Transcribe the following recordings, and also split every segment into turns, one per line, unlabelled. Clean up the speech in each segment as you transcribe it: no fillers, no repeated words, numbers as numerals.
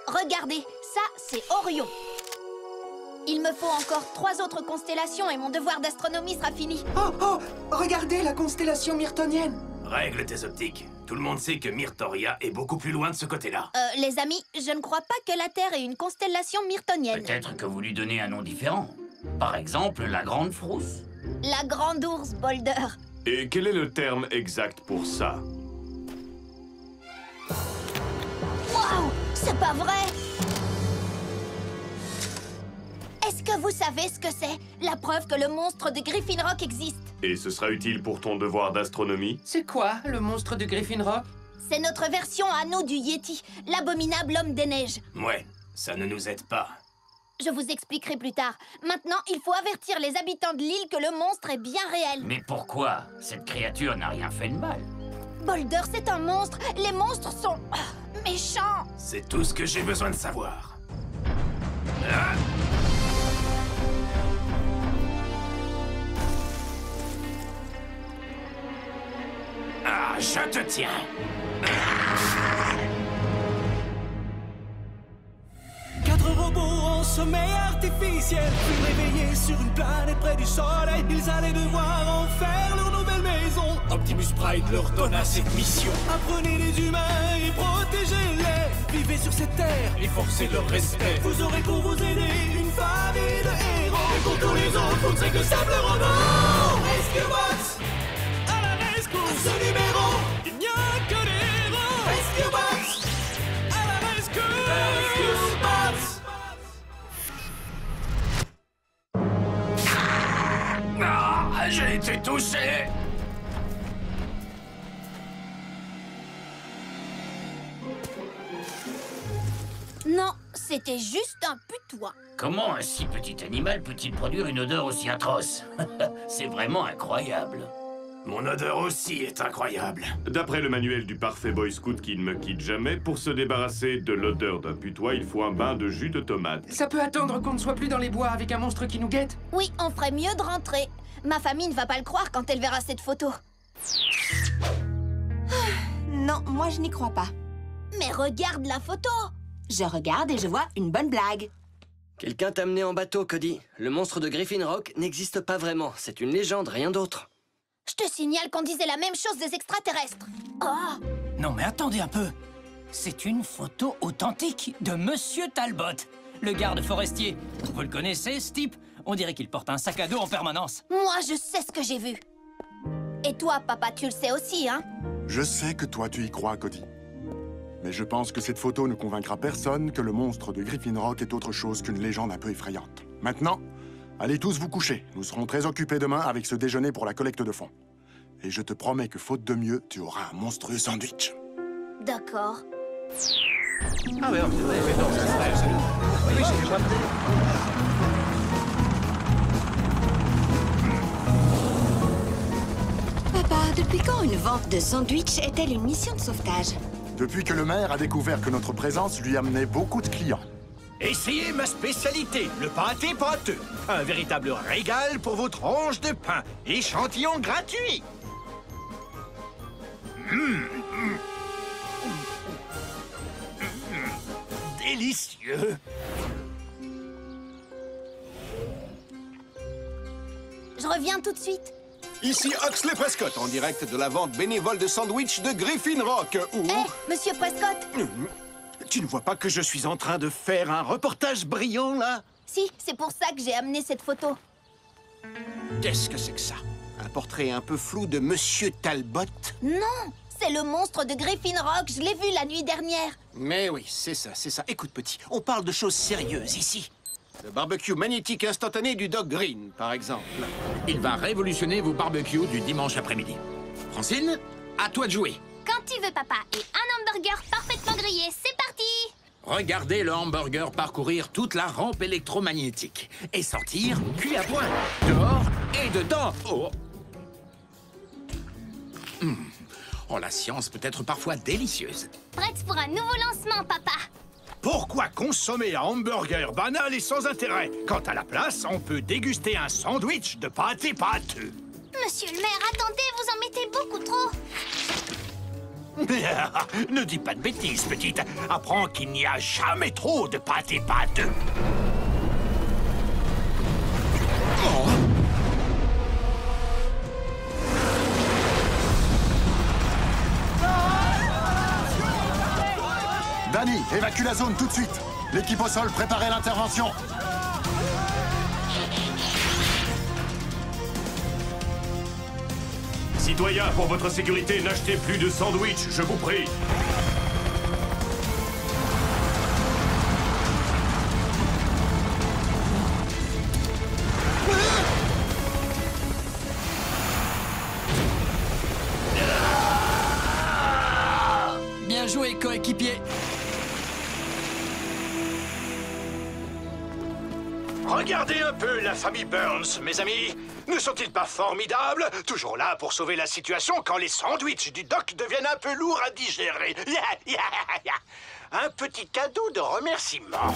Regardez, ça, c'est Orion. Il me faut encore 3 autres constellations et mon devoir d'astronomie sera fini.
Oh, regardez la constellation myrtonienne.
Règle tes optiques. Tout le monde sait que Myrtoria est beaucoup plus loin de ce côté-là.
Les amis, je ne crois pas que la Terre ait une constellation myrtonienne.
Peut-être que vous lui donnez un nom différent. Par exemple, la Grande Frousse.
La Grande Ours, Boulder.
Et quel est le terme exact pour ça?
Waouh! C'est pas vrai! Est-ce que vous savez ce que c'est? La preuve que le monstre de Griffin Rock existe.
Et ce sera utile pour ton devoir d'astronomie?
C'est quoi, le monstre de Griffin Rock?
C'est notre version à nous du Yeti, l'abominable homme des neiges.
Ouais, ça ne nous aide pas.
Je vous expliquerai plus tard. Maintenant, il faut avertir les habitants de l'île que le monstre est bien réel.
Mais pourquoi? Cette créature n'a rien fait de mal.
Boulder, c'est un monstre. Les monstres sont... méchants.
C'est tout ce que j'ai besoin de savoir. Ah! Ah, je te tiens.
Quatre robots en sommeil artificiel furent réveillés sur une planète près du soleil. Ils allaient devoir en faire leur nouvelle maison.
Optimus Prime leur donna cette mission.
Apprenez les humains et protégez-les. Vivez sur cette terre
Et forcez leur respect.
Vous aurez pour vous aider une famille de héros. Et pour tous les autres, vous ne serez que simples robots. Rescue Bots à la rescousse. Ce numéro, il n'y a que des héros. Rescue Bots à la rescousse. Rescue Bots.
Ah, j'ai été touché.
Non, c'était juste un putois.
Comment un si petit animal peut-il produire une odeur aussi atroce? C'est vraiment incroyable.
Mon odeur aussi est incroyable.
D'après le manuel du parfait Boy Scout qui ne me quitte jamais, pour se débarrasser de l'odeur d'un putois, il faut un bain de jus de tomate.
Ça peut attendre qu'on ne soit plus dans les bois avec un monstre qui nous guette?
Oui, on ferait mieux de rentrer. Ma famille ne va pas le croire quand elle verra cette photo.
Non, moi je n'y crois pas.
Mais regarde la photo!
Je regarde et je vois une bonne blague.
Quelqu'un t'a amené en bateau, Cody. Le monstre de Griffin Rock n'existe pas vraiment. C'est une légende, rien d'autre.
Je te signale qu'on disait la même chose des extraterrestres. Oh!
Non mais attendez un peu. C'est une photo authentique de Monsieur Talbot, le garde forestier. Vous le connaissez, ce type? On dirait qu'il porte un sac à dos en permanence.
Moi, je sais ce que j'ai vu. Et toi, papa, tu le sais aussi, hein?
Je sais que toi, tu y crois, Cody. Mais je pense que cette photo ne convaincra personne que le monstre de Griffin Rock est autre chose qu'une légende un peu effrayante. Maintenant, allez tous vous coucher. Nous serons très occupés demain avec ce déjeuner pour la collecte de fonds. Et je te promets que, faute de mieux, tu auras un monstrueux sandwich.
D'accord.
Ah ouais, c'est vrai, mais non, ça serait... Oui, j'étais pas prêt.
Papa, depuis quand une vente de sandwich est-elle une mission de sauvetage?
Depuis que le maire a découvert que notre présence lui amenait beaucoup de clients.
Essayez ma spécialité, le pâté pâteux. Un véritable régal pour vos tranches de pain. Échantillon gratuit. Délicieux.
Je reviens tout de suite.
Ici Huxley Prescott, en direct de la vente bénévole de sandwich de Griffin Rock, où...
Monsieur Prescott.
Tu ne vois pas que je suis en train de faire un reportage brillant, là?
Si, c'est pour ça que j'ai amené cette photo.
Qu'est-ce que c'est que ça? Un portrait un peu flou de Monsieur Talbot?
Non, c'est le monstre de Griffin Rock, je l'ai vu la nuit dernière.
Mais oui, c'est ça, c'est ça. Écoute, petit, on parle de choses sérieuses ici. Le barbecue magnétique instantané du Doc Green, par exemple.
Il va révolutionner vos barbecues du dimanche après-midi. Francine, à toi de jouer.
Quand tu veux, papa. Et un hamburger parfaitement grillé, c'est parti!
Regardez le hamburger parcourir toute la rampe électromagnétique et sortir cuit à point, dehors et dedans. Oh, oh la science peut être parfois délicieuse.
Prête pour un nouveau lancement, papa.
Pourquoi consommer un hamburger banal et sans intérêt quand à la place, on peut déguster un sandwich de pâté pâteux?
Monsieur le maire, attendez, vous en mettez beaucoup trop.
Ne dis pas de bêtises, petite. Apprends qu'il n'y a jamais trop de pâté pâteux. Oh.
Danny, évacue la zone tout de suite. L'équipe au sol, préparez l'intervention.
Citoyens, pour votre sécurité, n'achetez plus de sandwich, je vous prie.
Bien joué, coéquipier.
Regardez un peu la famille Burns, mes amis. Ne sont-ils pas formidables? Toujours là pour sauver la situation quand les sandwichs du doc deviennent un peu lourds à digérer. Un petit cadeau de remerciement.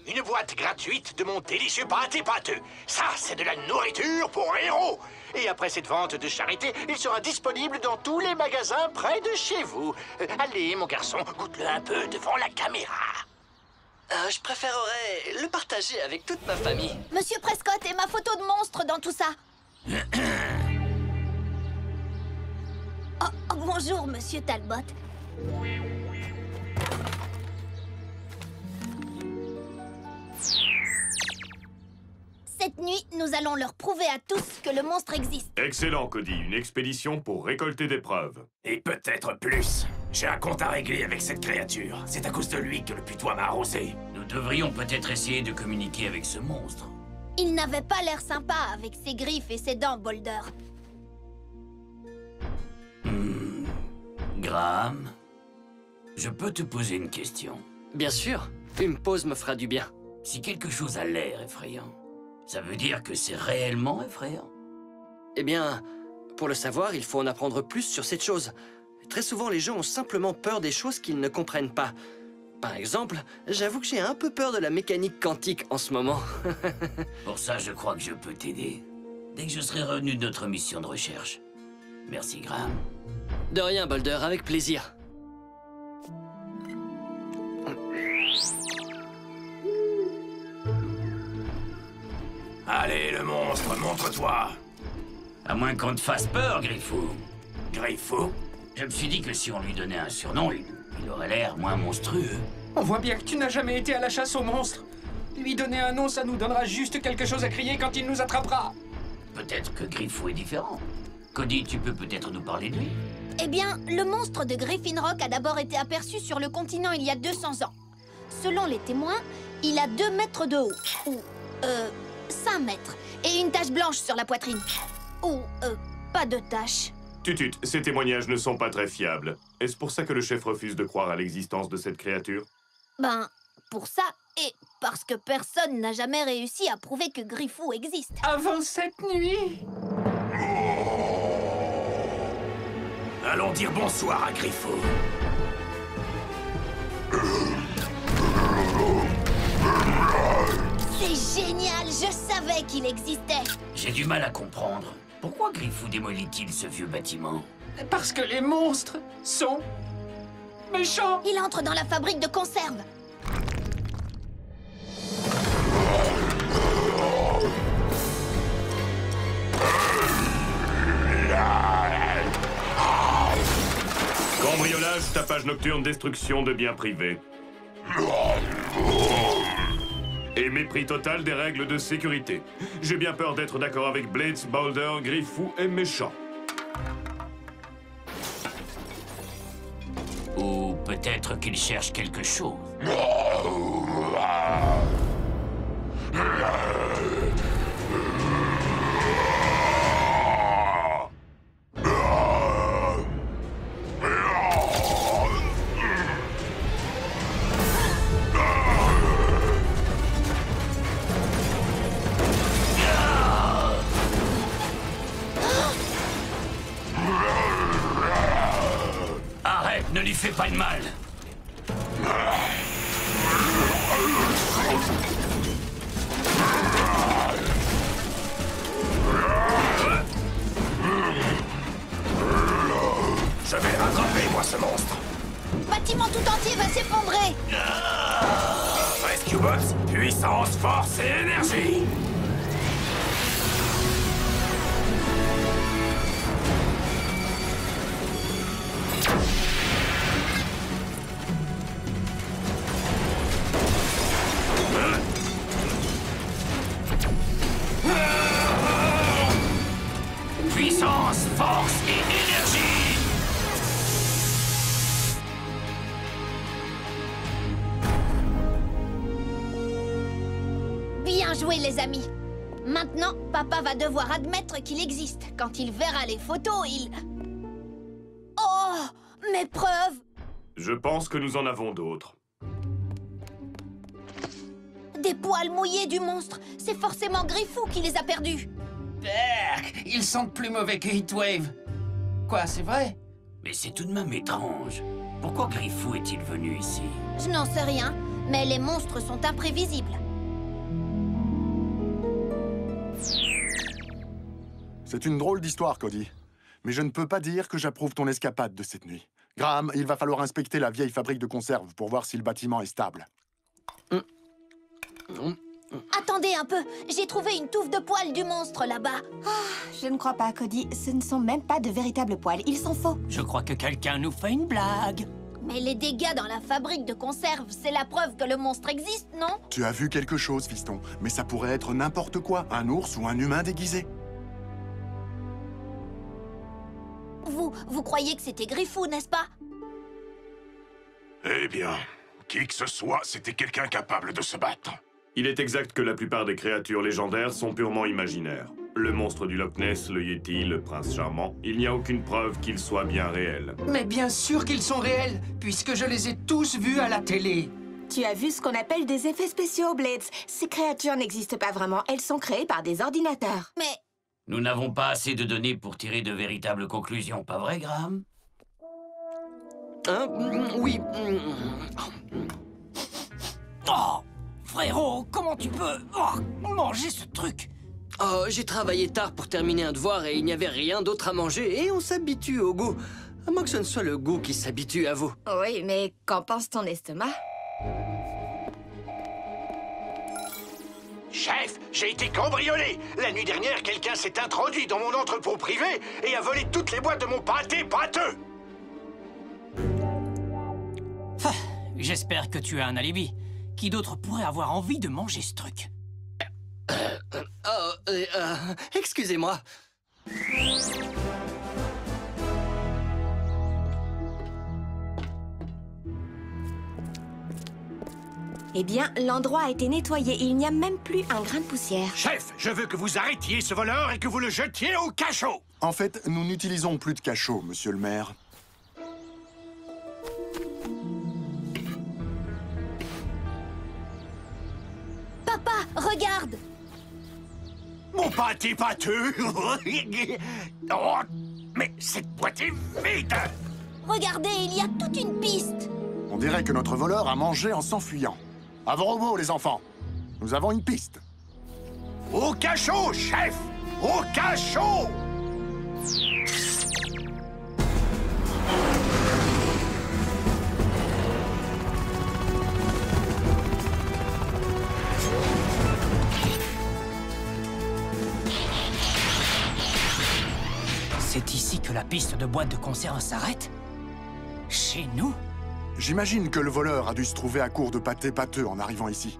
Une boîte gratuite de mon délicieux pâté pâteux. Ça, c'est de la nourriture pour héros. Et après cette vente de charité, il sera disponible dans tous les magasins près de chez vous. Allez, mon garçon, goûte-le un peu devant la caméra.
Je préférerais le partager avec toute ma famille.
Monsieur Prescott et ma photo de monstre dans tout ça. Oh, bonjour, Monsieur Talbot. Cette nuit, nous allons leur prouver à tous que le monstre existe.
Excellent, Cody. Une expédition pour récolter des preuves.
Et peut-être plus. J'ai un compte à régler avec cette créature. C'est à cause de lui que le putois m'a arrosé.
Nous devrions peut-être essayer de communiquer avec ce monstre.
Il n'avait pas l'air sympa avec ses griffes et ses dents, Boulder.
Graham, je peux te poser une question?
Bien sûr. Une pause me fera du bien.
Si quelque chose a l'air effrayant, ça veut dire que c'est réellement effrayant?
Eh bien, pour le savoir, il faut en apprendre plus sur cette chose. Très souvent, les gens ont simplement peur des choses qu'ils ne comprennent pas. Par exemple, j'avoue que j'ai un peu peur de la mécanique quantique en ce moment.
Pour ça, je crois que je peux t'aider. Dès que je serai revenu de notre mission de recherche. Merci, Graham.
De rien, Boulder, avec plaisir.
Allez, le monstre, montre-toi.
À moins qu'on te fasse peur, Griffou.
Griffou?
Je me suis dit que si on lui donnait un surnom, il aurait l'air moins monstrueux.
On voit bien que tu n'as jamais été à la chasse aux monstres. Lui donner un nom, ça nous donnera juste quelque chose à crier quand il nous attrapera.
Peut-être que Griffou est différent. Cody, tu peux peut-être nous parler de lui?
Eh bien, le monstre de Griffin Rock a d'abord été aperçu sur le continent il y a 200 ans. Selon les témoins, il a 2 mètres de haut, ou 5 mètres, et une tache blanche sur la poitrine. Ou pas de tache.
Tutut, ces témoignages ne sont pas très fiables. Est-ce pour ça que le chef refuse de croire à l'existence de cette créature?
Ben, pour ça, et parce que personne n'a jamais réussi à prouver que Griffou existe.
Avant cette nuit?
Allons dire bonsoir à Griffou.
C'est génial, je savais qu'il existait.
J'ai du mal à comprendre. Pourquoi Griffou démolit-il ce vieux bâtiment?
Parce que les monstres sont méchants.
Il entre dans la fabrique de conserve.
Cambriolage, tapage nocturne, destruction de biens privés. Et mépris total des règles de sécurité. J'ai bien peur d'être d'accord avec Blades, Boulder, Griffou et méchant.
Ou peut-être qu'il cherche quelque chose. Arrête, ne lui fais pas de mal.
Je vais le rattraper, moi, ce monstre.
Bâtiment tout entier va s'effondrer.
Rescue Bots, puissance, force et énergie. Puissance, force et énergie.
Bien joué, les amis. Maintenant, papa va devoir admettre qu'il existe. Quand il verra les photos, il... Oh, mes preuves!
Je pense que nous en avons d'autres.
Des poils mouillés du monstre. C'est forcément Griffou qui les a perdus.
Berk, ils sentent plus mauvais que Heatwave. Quoi, c'est vrai?
Mais c'est tout de même étrange. Pourquoi Griffou est-il venu ici?
Je n'en sais rien, mais les monstres sont imprévisibles.
C'est une drôle d'histoire, Cody. Mais je ne peux pas dire que j'approuve ton escapade de cette nuit. Graham, il va falloir inspecter la vieille fabrique de conserve pour voir si le bâtiment est stable.
Attendez un peu, j'ai trouvé une touffe de poils du monstre là-bas.
Je ne crois pas, Cody. Ce ne sont même pas de véritables poils. Ils sont faux.
Je crois que quelqu'un nous fait une blague.
Mais les dégâts dans la fabrique de conserve, c'est la preuve que le monstre existe, non?
Tu as vu quelque chose, fiston, mais ça pourrait être n'importe quoi, un ours ou un humain déguisé.
Vous croyez que c'était Griffou, n'est-ce pas?
Eh bien, qui que ce soit, c'était quelqu'un capable de se battre.
Il est exact que la plupart des créatures légendaires sont purement imaginaires. Le monstre du Loch Ness, le Yeti, le prince charmant, il n'y a aucune preuve qu'ils soient bien réels.
Mais bien sûr qu'ils sont réels, puisque je les ai tous vus à la télé.
Tu as vu ce qu'on appelle des effets spéciaux, Blades. Ces créatures n'existent pas vraiment. Elles sont créées par des ordinateurs.
Mais...
Nous n'avons pas assez de données pour tirer de véritables conclusions, pas vrai, Graham?
Oui.
Oh, frérot, comment tu peux manger ce truc?
Oh, j'ai travaillé tard pour terminer un devoir et il n'y avait rien d'autre à manger et on s'habitue au goût. À moins que ce ne soit le goût qui s'habitue à vous.
Oui, mais qu'en pense ton estomac?
Chef, j'ai été cambriolé. La nuit dernière, quelqu'un s'est introduit dans mon entrepôt privé et a volé toutes les boîtes de mon pâté pâteux.
J'espère que tu as un alibi. Qui d'autre pourrait avoir envie de manger ce truc?
Excusez-moi.
Eh bien, l'endroit a été nettoyé. Il n'y a même plus un grain de poussière.
Chef, je veux que vous arrêtiez ce voleur et que vous le jetiez au cachot.
En fait, nous n'utilisons plus de cachot, monsieur le maire.
Papa, regarde!
Mon pâté pâteux. Oh, mais cette boîte est vide.
Regardez, il y a toute une piste.
On dirait que notre voleur a mangé en s'enfuyant. À vos robots, les enfants. Nous avons une piste.
Au cachot, chef! Au cachot!
C'est ici que la piste de boîte de conserve s'arrête? Chez nous?
J'imagine que le voleur a dû se trouver à court de pâté pâteux en arrivant ici.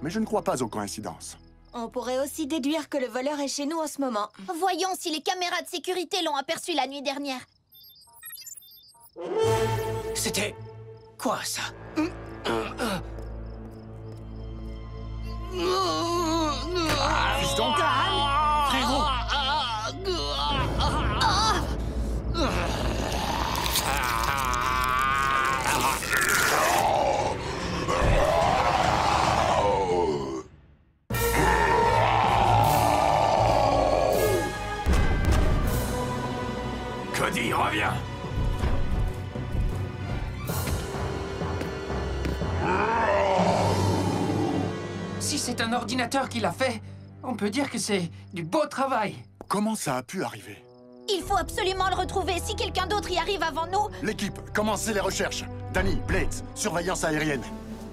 Mais je ne crois pas aux coïncidences.
On pourrait aussi déduire que le voleur est chez nous en ce moment.
Voyons si les caméras de sécurité l'ont aperçu la nuit dernière.
C'était... quoi, ça?
Fiston, calme!
Frérot!
Cody, reviens!
Si c'est un ordinateur qui l'a fait, on peut dire que c'est du beau travail.
Comment ça a pu arriver?
Il faut absolument le retrouver. Si quelqu'un d'autre y arrive avant nous...
L'équipe, commencez les recherches. Danny, Blades, surveillance aérienne.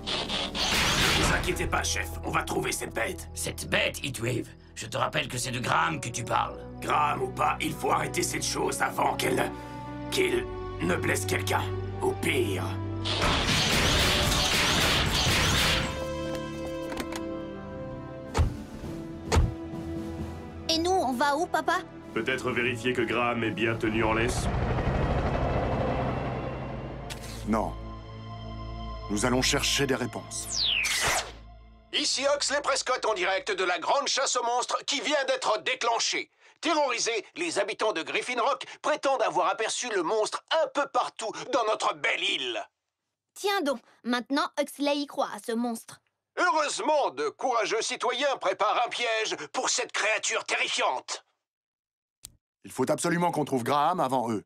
Ne vous inquiétez pas, chef. On va trouver cette bête.
Cette bête, Heatwave. Je te rappelle que c'est de Graham que tu parles.
Graham ou pas, il faut arrêter cette chose avant qu'il ne blesse quelqu'un. Ou pire.
Et nous, on va où, papa?
Peut-être vérifier que Graham est bien tenu en laisse?
Non. Nous allons chercher des réponses.
Ici Oxley Prescott en direct de la grande chasse aux monstres qui vient d'être déclenchée. Terrorisés, les habitants de Griffin Rock prétendent avoir aperçu le monstre un peu partout dans notre belle île.
Tiens donc, maintenant Oxley y croit à ce monstre.
Heureusement, de courageux citoyens préparent un piège pour cette créature terrifiante.
Il faut absolument qu'on trouve Graham avant eux.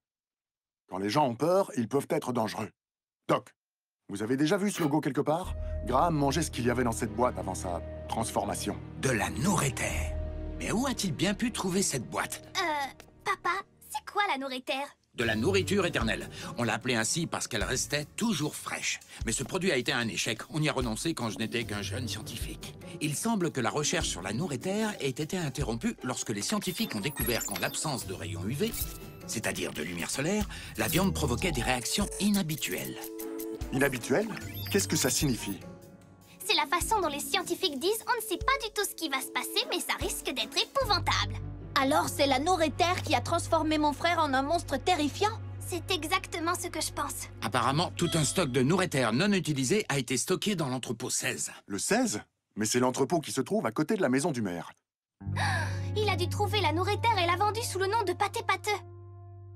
Quand les gens ont peur, ils peuvent être dangereux. Doc, vous avez déjà vu ce logo quelque part? Graham mangeait ce qu'il y avait dans cette boîte avant sa transformation.
De la nourriture. Mais où a-t-il bien pu trouver cette boîte?
Papa, c'est quoi la nourriture?
De la nourriture éternelle. On l'a appelée ainsi parce qu'elle restait toujours fraîche. Mais ce produit a été un échec. On y a renoncé quand je n'étais qu'un jeune scientifique. Il semble que la recherche sur la nourriture ait été interrompue lorsque les scientifiques ont découvert qu'en l'absence de rayons UV, c'est-à-dire de lumière solaire, la viande provoquait des réactions inhabituelles.
Inhabituelles? Qu'est-ce que ça signifie?
C'est la façon dont les scientifiques disent on ne sait pas du tout ce qui va se passer, mais ça risque d'être épouvantable.
Alors c'est la nourriture qui a transformé mon frère en un monstre terrifiant?
C'est exactement ce que je pense.
Apparemment, tout un stock de nourriture non utilisé a été stocké dans l'entrepôt 16.
Le 16? Mais c'est l'entrepôt qui se trouve à côté de la maison du maire.
Il a dû trouver la nourriture et l'a vendue sous le nom de pâté pâteux.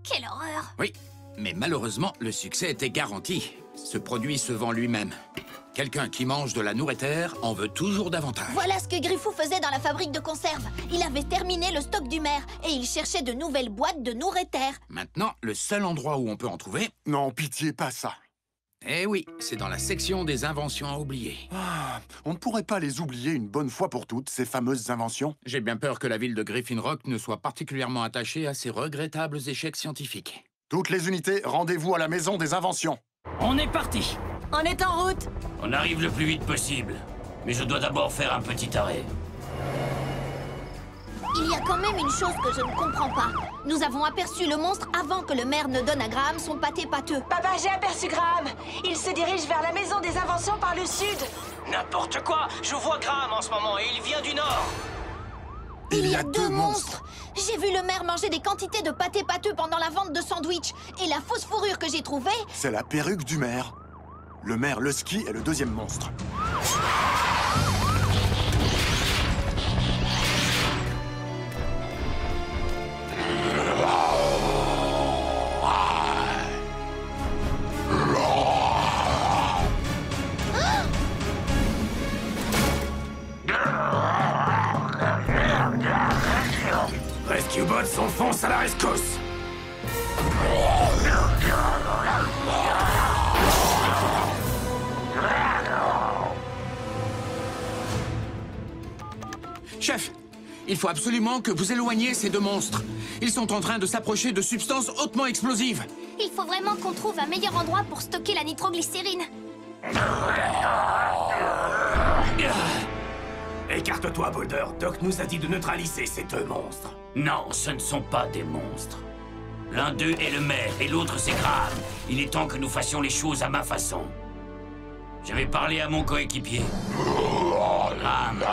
Quelle horreur!
Oui, mais malheureusement, le succès était garanti. Ce produit se vend lui-même. Quelqu'un qui mange de la nourriture en veut toujours davantage.
Voilà ce que Griffou faisait dans la fabrique de conserve. Il avait terminé le stock du maire et il cherchait de nouvelles boîtes de nourriture.
Maintenant, le seul endroit où on peut en trouver...
Non, pitié, pas ça.
Eh oui, c'est dans la section des inventions à oublier.
Ah, on ne pourrait pas les oublier une bonne fois pour toutes, ces fameuses inventions?
J'ai bien peur que la ville de Griffin Rock ne soit particulièrement attachée à ces regrettables échecs scientifiques.
Toutes les unités, rendez-vous à la maison des inventions.
On est parti.
On est en route.
On arrive le plus vite possible. Mais je dois d'abord faire un petit arrêt.
Il y a quand même une chose que je ne comprends pas. Nous avons aperçu le monstre avant que le maire ne donne à Graham son pâté pâteux.
Papa, j'ai aperçu Graham. Il se dirige vers la maison des inventions par le sud.
N'importe quoi. Je vois Graham en ce moment et il vient du nord.
Il y a deux monstres. J'ai vu le maire manger des quantités de pâté pâteux pendant la vente de sandwich. Et la fausse fourrure que j'ai trouvée...
C'est la perruque du maire. Le maire Lusky est le deuxième monstre.
Rescue Bots, on fonce à la rescousse.
Chef, il faut absolument que vous éloigniez ces deux monstres. Ils sont en train de s'approcher de substances hautement explosives.
Il faut vraiment qu'on trouve un meilleur endroit pour stocker la nitroglycérine.
Écarte-toi, Boulder. Doc nous a dit de neutraliser ces deux monstres.
Non, ce ne sont pas des monstres. L'un d'eux est le maire et l'autre c'est Graham. Il est temps que nous fassions les choses à ma façon. Je vais parler à mon coéquipier. Graham.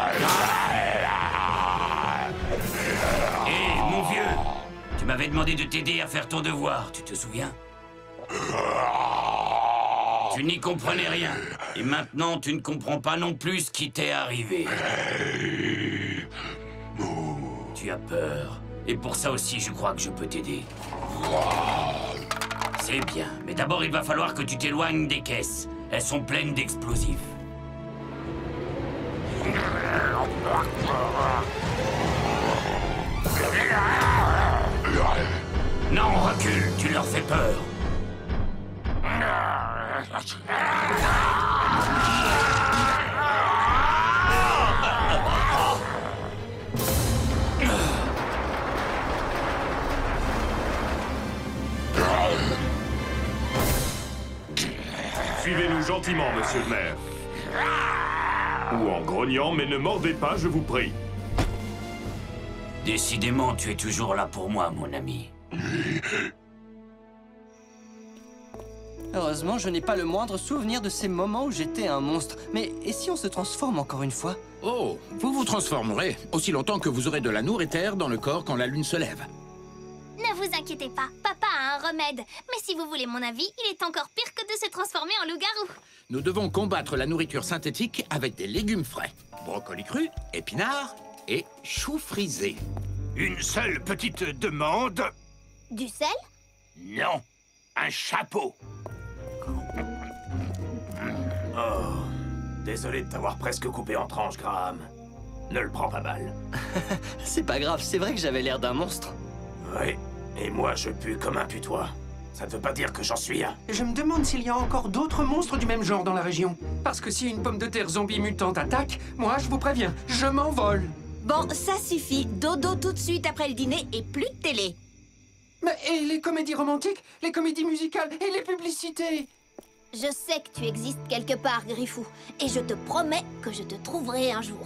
Hé, mon vieux, tu m'avais demandé de t'aider à faire ton devoir, tu te souviens? Tu n'y comprenais rien. Et maintenant, tu ne comprends pas non plus ce qui t'est arrivé. Tu as peur. Et pour ça aussi, je crois que je peux t'aider. C'est bien. Mais d'abord, il va falloir que tu t'éloignes des caisses. Elles sont pleines d'explosifs. Non, recule. Tu leur fais peur.
Suivez-nous gentiment, monsieur le maire. Ou en grognant, mais ne mordez pas, je vous prie.
Décidément, tu es toujours là pour moi, mon ami.
Heureusement, je n'ai pas le moindre souvenir de ces moments où j'étais un monstre. Mais et si on se transforme encore une fois?
Oh, vous vous transformerez aussi longtemps que vous aurez de la nourriture dans le corps quand la lune se lève.
Ne vous inquiétez pas, papa a un remède. Mais si vous voulez mon avis, il est encore pire que de se transformer en loup-garou.
Nous devons combattre la nourriture synthétique avec des légumes frais. Brocoli cru, épinards et choux frisés.
Une seule petite demande.
Du sel?
Non, un chapeau. Oh, désolé de t'avoir presque coupé en tranches, Graham. Ne le prends pas mal.
C'est pas grave, c'est vrai que j'avais l'air d'un monstre.
Oui, et moi je pue comme un putois. Ça ne veut pas dire que j'en suis un.
Je me demande s'il y a encore d'autres monstres du même genre dans la région. Parce que si une pomme de terre zombie mutante attaque, moi je vous préviens, je m'envole.
Bon, ça suffit. Dodo tout de suite après le dîner et plus de télé.
Mais et les comédies romantiques, les comédies musicales et les publicités?
Je sais que tu existes quelque part, Griffou. Et je te promets que je te trouverai un jour.